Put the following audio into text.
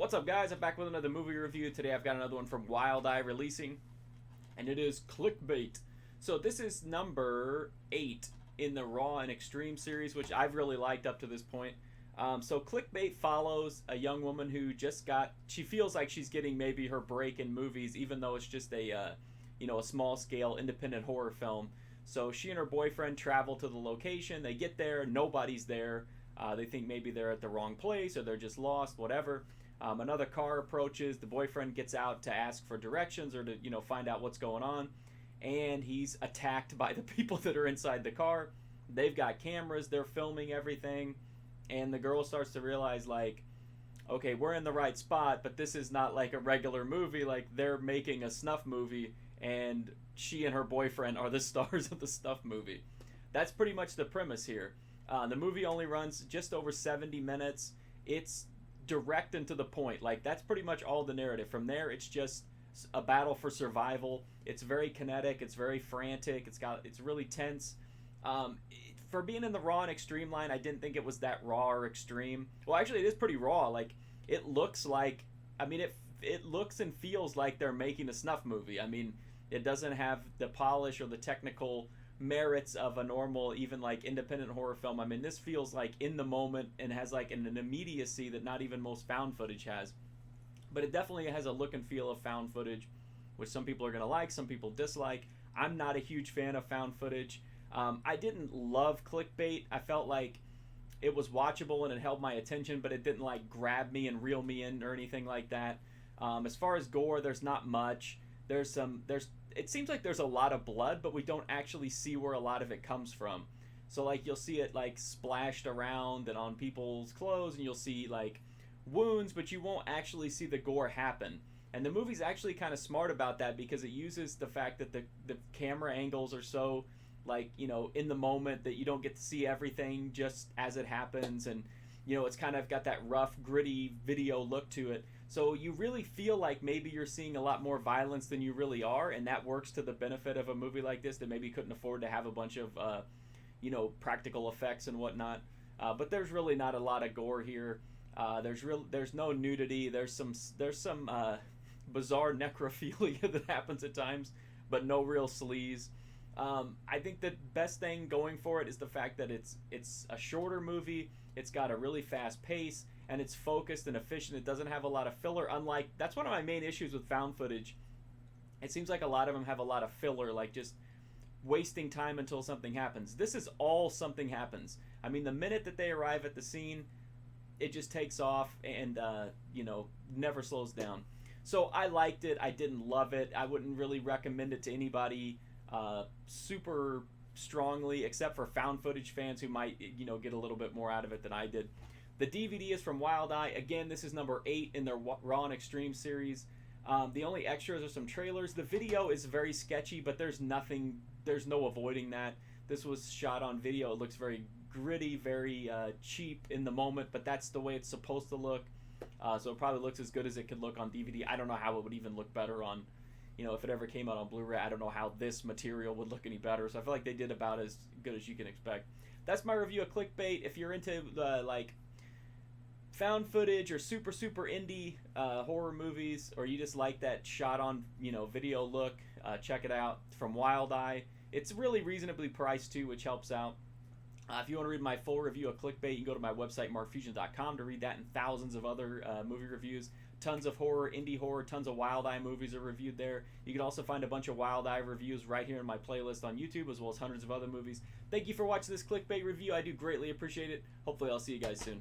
What's up, guys? I'm back with another movie review. Today I've got another one from Wild Eye releasing, and it is Clickbait. So this is number 8 in the Raw and Extreme series, which I've really liked up to this point. So Clickbait follows a young woman who she feels like she's getting maybe her break in movies, even though it's just a small scale independent horror film. So she and her boyfriend travel to the location. They get there, nobody's there. They think maybe they're at the wrong place or they're just lost, whatever. Another car approaches. The boyfriend gets out to ask for directions or to find out what's going on, and he's attacked by the people that are inside the car. They've got cameras. They're filming everything, and the girl starts to realize, like, okay, we're in the right spot, but this is not like a regular movie. Like, they're making a snuff movie, and she and her boyfriend are the stars of the snuff movie. That's pretty much the premise here. The movie only runs just over 70 minutes. It's direct and to the point. Like, that's pretty much all the narrative. From there, it's just a battle for survival. It's very kinetic. It's very frantic. It's really tense. For being in the raw and extreme line, I didn't think it was that raw or extreme. Well, actually, it is pretty raw. Like, it looks like, it looks and feels like they're making a snuff movie. I mean, it doesn't have the polish or the technical merits of a normal, even like independent horror film. I mean, this feels like in the moment and has like an immediacy that not even most found footage has. But it definitely has a look and feel of found footage, which some people are going to like, some people dislike. I'm not a huge fan of found footage. I didn't love Clickbait. I felt like it was watchable and it held my attention, but it didn't like grab me and reel me in or anything like that. As far as gore, there's not much. It seems like there's a lot of blood, but we don't actually see where a lot of it comes from. So, like, you'll see it, like, splashed around and on people's clothes, and you'll see, like, wounds, but you won't actually see the gore happen. And the movie's actually kind of smart about that because it uses the fact that the camera angles are so, like, in the moment that you don't get to see everything just as it happens. And, it's kind of got that rough, gritty video look to it. So you really feel like maybe you're seeing a lot more violence than you really are, and that works to the benefit of a movie like this that maybe couldn't afford to have a bunch of, practical effects and whatnot. But there's really not a lot of gore here. There's no nudity. There's some bizarre necrophilia that happens at times, but no real sleaze. I think the best thing going for it is the fact that it's a shorter movie. It's got a really fast pace, and it's focused and efficient. It doesn't have a lot of filler. That's one of my main issues with found footage. It seems like a lot of them have a lot of filler, like just wasting time until something happens. This is all something happens. I mean, the minute that they arrive at the scene, it just takes off and never slows down. So I liked it. I didn't love it. I wouldn't really recommend it to anybody super strongly, except for found footage fans who might get a little bit more out of it than I did. The DVD is from Wild Eye. Again, this is number 8 in their Raw and Extreme series. The only extras are some trailers. The video is very sketchy, but there's no avoiding that. This was shot on video. It looks very gritty, very cheap in the moment, but that's the way it's supposed to look. So it probably looks as good as it could look on DVD. I don't know how it would even look better on, if it ever came out on Blu-ray. I don't know how this material would look any better. So I feel like they did about as good as you can expect. That's my review of Clickbait. If you're into found footage or super indie horror movies, or you just like that shot on video look, check it out. It's from Wild Eye. It's really reasonably priced too, which helps out. If you want to read my full review of Clickbait, you can go to my website, markfusion.com, to read that and thousands of other movie reviews. Tons of horror, indie horror, tons of Wild Eye movies are reviewed there. You can also find a bunch of Wild Eye reviews right here in my playlist on YouTube, as well as hundreds of other movies. Thank you for watching this Clickbait review. I do greatly appreciate it. Hopefully I'll see you guys soon.